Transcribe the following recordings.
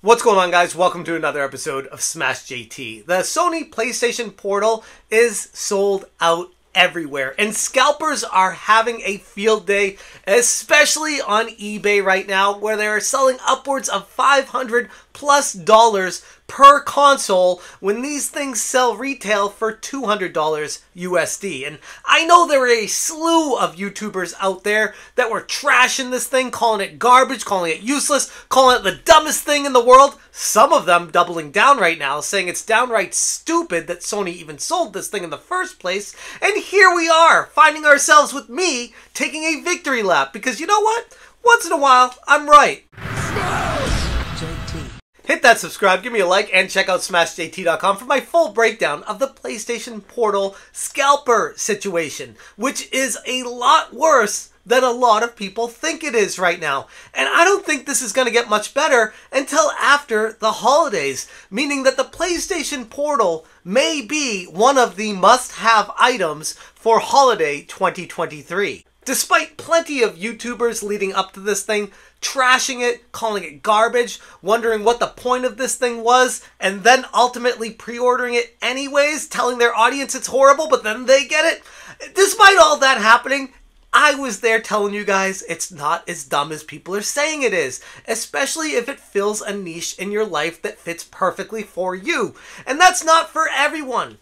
What's going on, guys? Welcome to another episode of Smash JT. The Sony PlayStation Portal is sold out everywhere, and scalpers are having a field day, especially on eBay right now, where they are selling upwards of $500+ per console when these things sell retail for $200 USD. And I know there are a slew of YouTubers out there that were trashing this thing, calling it garbage, calling it useless, calling it the dumbest thing in the world. Some of them doubling down right now, saying it's downright stupid that Sony even sold this thing in the first place. And here we are, finding ourselves with me taking a victory lap, because you know what? Once in a while, I'm right. Hit that subscribe, give me a like, and check out SmashJT.com for my full breakdown of the PlayStation Portal scalper situation, which is a lot worse than a lot of people think it is right now. And I don't think this is going to get much better until after the holidays, meaning that the PlayStation Portal may be one of the must-have items for holiday 2023. Despite plenty of YouTubers leading up to this thing trashing it, calling it garbage, wondering what the point of this thing was, and then ultimately pre-ordering it anyways, telling their audience it's horrible, but then they get it. Despite all that happening, I was there telling you guys it's not as dumb as people are saying it is, especially if it fills a niche in your life that fits perfectly for you. And that's not for everyone.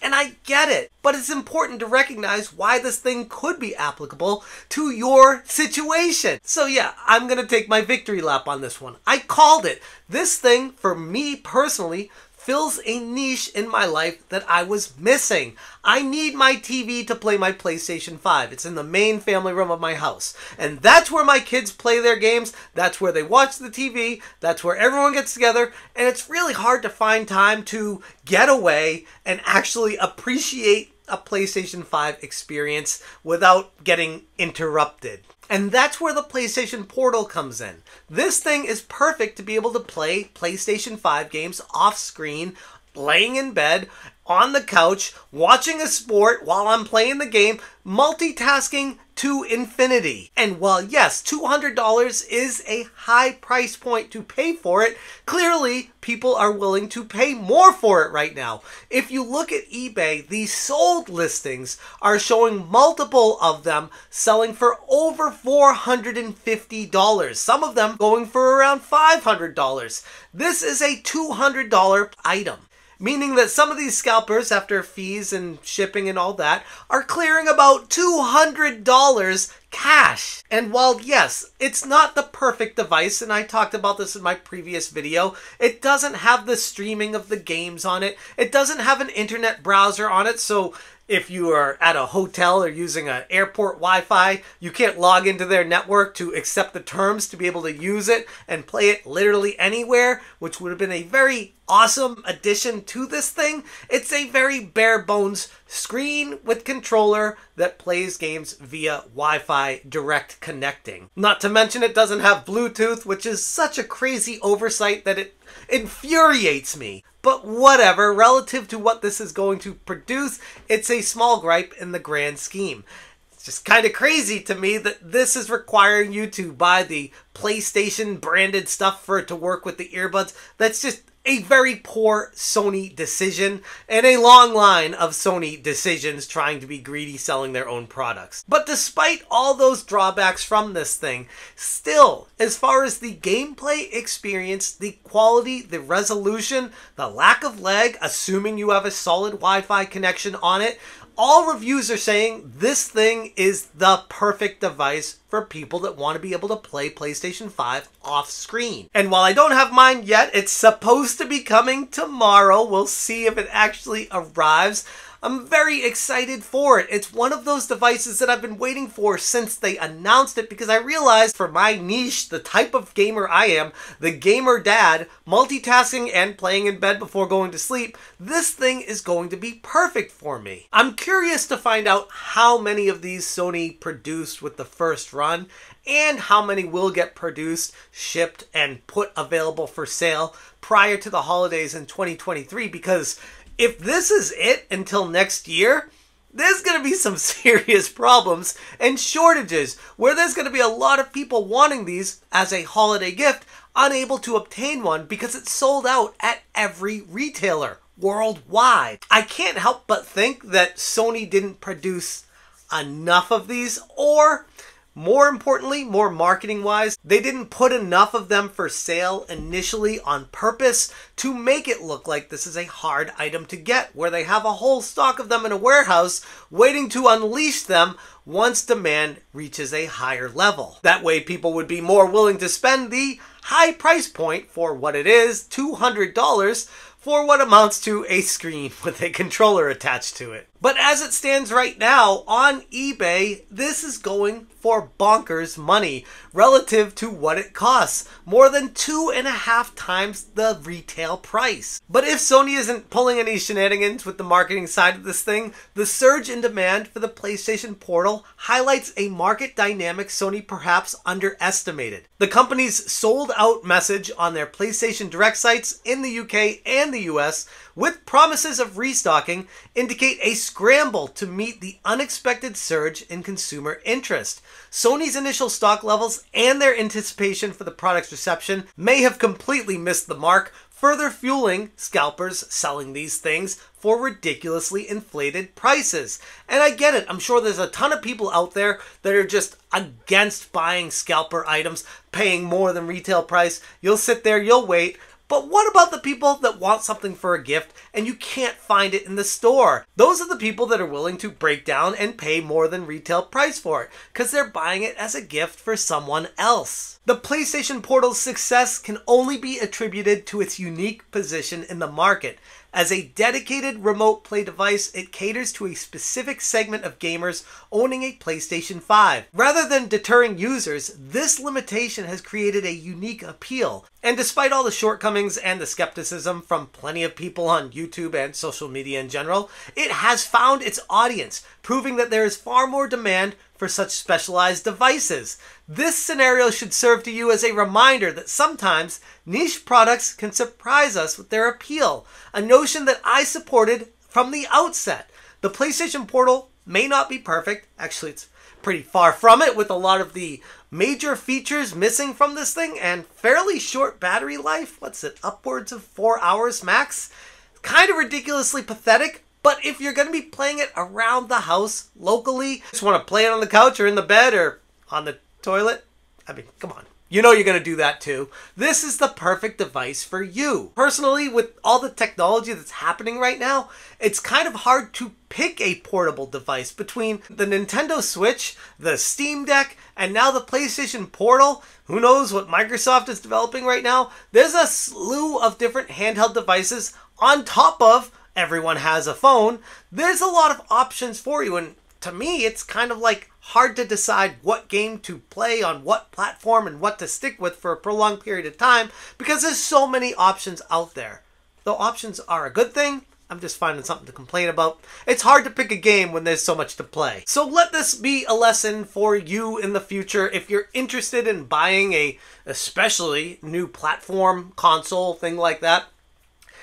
And I get it, but it's important to recognize why this thing could be applicable to your situation. So yeah, I'm going to take my victory lap on this one. I called it. This thing, for me personally, fills a niche in my life that I was missing. I need my TV to play my PlayStation 5. It's in the main family room of my house. And that's where my kids play their games. That's where they watch the TV. That's where everyone gets together. And it's really hard to find time to get away and actually appreciate a PlayStation 5 experience without getting interrupted. And that's where the PlayStation Portal comes in. This thing is perfect to be able to play PlayStation 5 games off screen, laying in bed, on the couch, watching a sport while I'm playing the game, multitasking to infinity. And while yes, $200 is a high price point to pay for it, clearly people are willing to pay more for it right now. If you look at eBay, the sold listings are showing multiple of them selling for over $450. Some of them going for around $500. This is a $200 item, meaning that some of these scalpers, after fees and shipping and all that, are clearing about $200 cash. And while yes, it's not the perfect device, and I talked about this in my previous video, it doesn't have the streaming of the games on it. It doesn't have an internet browser on it, so if you are at a hotel or using an airport Wi-Fi, you can't log into their network to accept the terms to be able to use it and play it literally anywhere, which would have been a very awesome addition to this thing. It's a very bare bones screen with controller that plays games via Wi-Fi direct connecting. Not to mention it doesn't have Bluetooth, which is such a crazy oversight that it infuriates me. But whatever, relative to what this is going to produce, it's a small gripe in the grand scheme. It's just kind of crazy to me that this is requiring you to buy the PlayStation branded stuff for it to work with the earbuds. That's just a very poor Sony decision, and a long line of Sony decisions trying to be greedy selling their own products. But despite all those drawbacks from this thing, still, as far as the gameplay experience, the quality, the resolution, the lack of lag, assuming you have a solid Wi-Fi connection on it, all reviews are saying this thing is the perfect device for people that want to be able to play PlayStation 5 off screen. And while I don't have mine yet, it's supposed to be coming tomorrow. We'll see if it actually arrives. I'm very excited for it. It's one of those devices that I've been waiting for since they announced it, because I realized for my niche, the type of gamer I am, the gamer dad, multitasking and playing in bed before going to sleep, this thing is going to be perfect for me. I'm curious to find out how many of these Sony produced with the first run, and how many will get produced, shipped, and put available for sale prior to the holidays in 2023, because if this is it until next year, there's going to be some serious problems and shortages where there's going to be a lot of people wanting these as a holiday gift. unable to obtain one because it's sold out at every retailer worldwide. I can't help but think that Sony didn't produce enough of these, or more importantly, more marketing wise, they didn't put enough of them for sale initially on purpose to make it look like this is a hard item to get, where they have a whole stock of them in a warehouse waiting to unleash them once demand reaches a higher level. That way people would be more willing to spend the high price point for what it is, $200, for what amounts to a screen with a controller attached to it. But as it stands right now on eBay, this is going for bonkers money relative to what it costs. More than 2.5 times the retail price. But if Sony isn't pulling any shenanigans with the marketing side of this thing, the surge in demand for the PlayStation Portal highlights a market dynamic Sony perhaps underestimated. The company's sold out message on their PlayStation Direct sites in the UK and the US, with promises of restocking, indicate a scramble to meet the unexpected surge in consumer interest. Sony's initial stock levels and their anticipation for the product's reception may have completely missed the mark, further fueling scalpers selling these things for ridiculously inflated prices. And I get it, I'm sure there's a ton of people out there that are just against buying scalper items, paying more than retail price. You'll sit there, you'll wait. But what about the people that want something for a gift and you can't find it in the store? Those are the people that are willing to break down and pay more than retail price for it because they're buying it as a gift for someone else. The PlayStation Portal's success can only be attributed to its unique position in the market. As a dedicated remote play device, it caters to a specific segment of gamers owning a PlayStation 5. Rather than deterring users, this limitation has created a unique appeal. And despite all the shortcomings and the skepticism from plenty of people on YouTube and social media in general, it has found its audience, proving that there is far more demand for such specialized devices. This scenario should serve to you as a reminder that sometimes niche products can surprise us with their appeal, a notion that I supported from the outset. The PlayStation Portal may not be perfect, actually it's pretty far from it, with a lot of the major features missing from this thing and fairly short battery life. What's it, upwards of 4 hours max? Kind of ridiculously pathetic. But if you're going to be playing it around the house, locally, just want to play it on the couch or in the bed or on the toilet, I mean, come on. You know you're going to do that too. This is the perfect device for you. Personally, with all the technology that's happening right now, it's kind of hard to pick a portable device between the Nintendo Switch, the Steam Deck, and now the PlayStation Portal. Who knows what Microsoft is developing right now? There's a slew of different handheld devices on top of everyone has a phone. There's a lot of options for you, and to me it's kind of like hard to decide what game to play on what platform and what to stick with for a prolonged period of time because there's so many options out there. Though options are a good thing, I'm just finding something to complain about. It's hard to pick a game when there's so much to play. So let this be a lesson for you in the future if you're interested in buying a especially new platform, console, thing like that.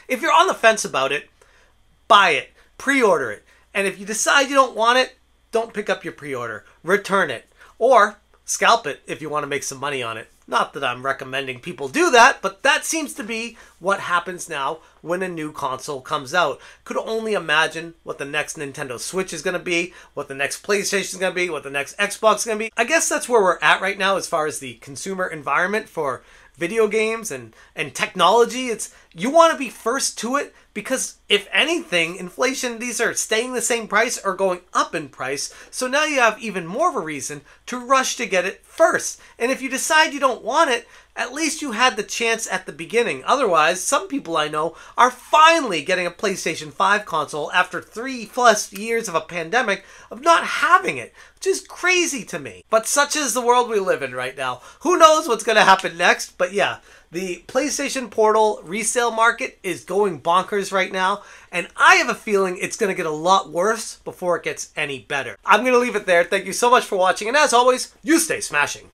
If you're on the fence about it, buy it, pre-order it, and if you decide you don't want it, don't pick up your pre-order, return it, or scalp it if you want to make some money on it. Not that I'm recommending people do that, but that seems to be what happens now when a new console comes out. Could only imagine what the next Nintendo Switch is going to be, what the next PlayStation is going to be, what the next Xbox is going to be. I guess that's where we're at right now as far as the consumer environment for video games and technology. It's you want to be first to it because if anything, inflation, these are staying the same price or going up in price. So now you have even more of a reason to rush to get it first. And if you decide you don't want it, at least you had the chance at the beginning. Otherwise, some people I know are finally getting a PlayStation 5 console after 3+ years of a pandemic of not having it, which is crazy to me. But such is the world we live in right now. Who knows what's going to happen next? But yeah, the PlayStation Portal resale market is going bonkers right now, and I have a feeling it's going to get a lot worse before it gets any better. I'm going to leave it there. Thank you so much for watching, and as always, you stay smashing.